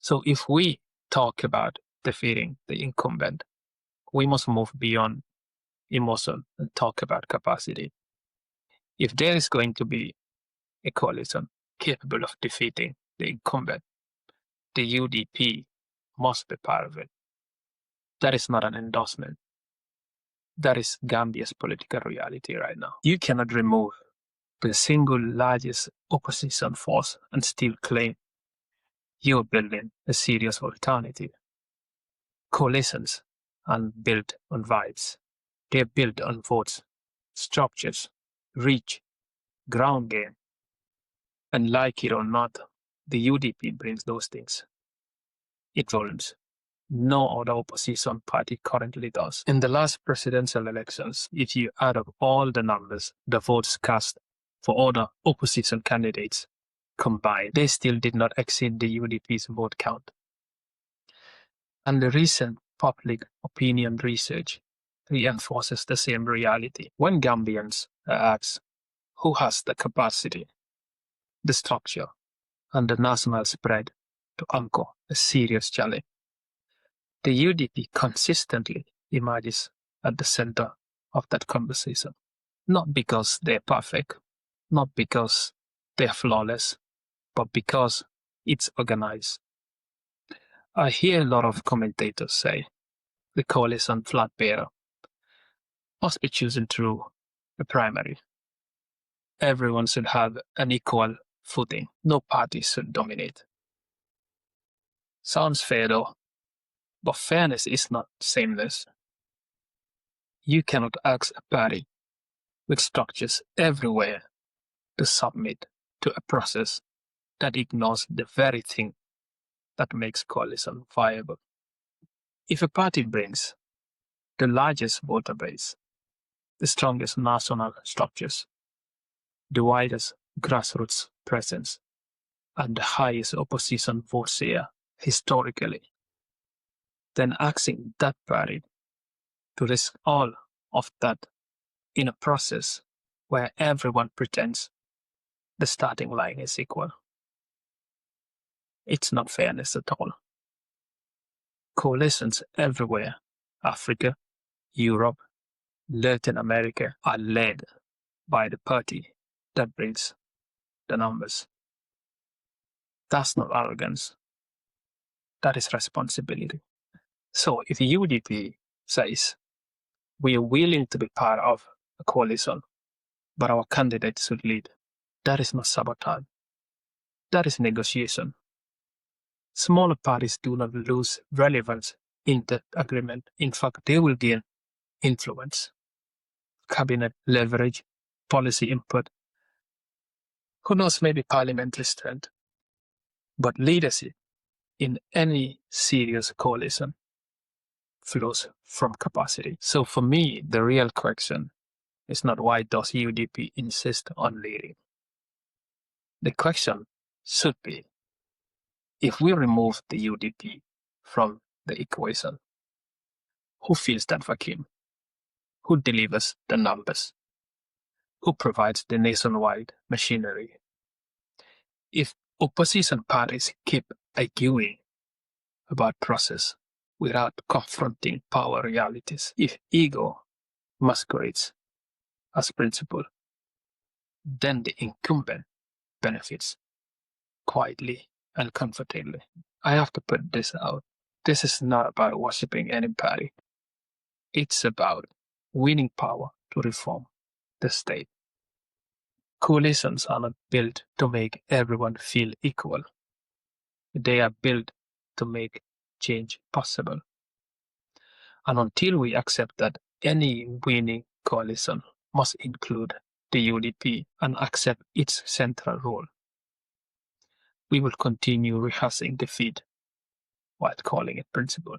So if we talk about defeating the incumbent, we must move beyond emotion and talk about capacity. If there is going to be a coalition capable of defeating the incumbent, the UDP must be part of it. That is not an endorsement. That is Gambia's political reality right now. You cannot remove the single largest opposition force and still claim you're building a serious alternative. Coalitions aren't built on vibes. They're built on votes, structures, reach, ground game. And like it or not, the UDP brings those things. It volumes. No other opposition party currently does. In the last presidential elections, if you add up all the numbers, the votes cast for other opposition candidates combined, they still did not exceed the UDP's vote count. And the recent public opinion research reinforces the same reality. When Gambians are asked who has the capacity, the structure, and the national spread to anchor a serious challenge, the UDP consistently emerges at the center of that conversation. Not because they're perfect, not because they're flawless, but because it's organized. I hear a lot of commentators say the coalition flag bearer must be chosen through a primary. Everyone should have an equal footing. No party should dominate. Sounds fair though, but fairness is not sameness. You cannot ask a party with structures everywhere to submit to a process that ignores the very thing that makes coalition viable. If a party brings the largest voter base, the strongest national structures, the widest grassroots presence, and the highest opposition vote share historically, then asking that party to risk all of that in a process where everyone pretends the starting line is equal. It's not fairness at all. Coalitions everywhere, Africa, Europe, Latin America, are led by the party that brings the numbers. That's not arrogance. That is responsibility. So if UDP says we are willing to be part of a coalition, but our candidate should lead, that is not sabotage. That is negotiation. Smaller parties do not lose relevance in that agreement. In fact, they will gain influence, cabinet leverage, policy input, who knows, maybe parliamentary strength. But leadership in any serious coalition flows from capacity. So for me, the real question is not why does UDP insist on leading. The question should be, if we remove the UDP from the equation, who fills that vacuum? Who delivers the numbers? Who provides the nationwide machinery? If opposition parties keep arguing about process without confronting power realities, if ego masquerades as principle, then the incumbent benefits quietly and comfortably. I have to put this out. This is not about worshipping any party. It's about winning power to reform the state. Coalitions are not built to make everyone feel equal. They are built to make change possible. And until we accept that any winning coalition must include the UDP and accept its central role, we will continue rehearsing defeat while calling it principle.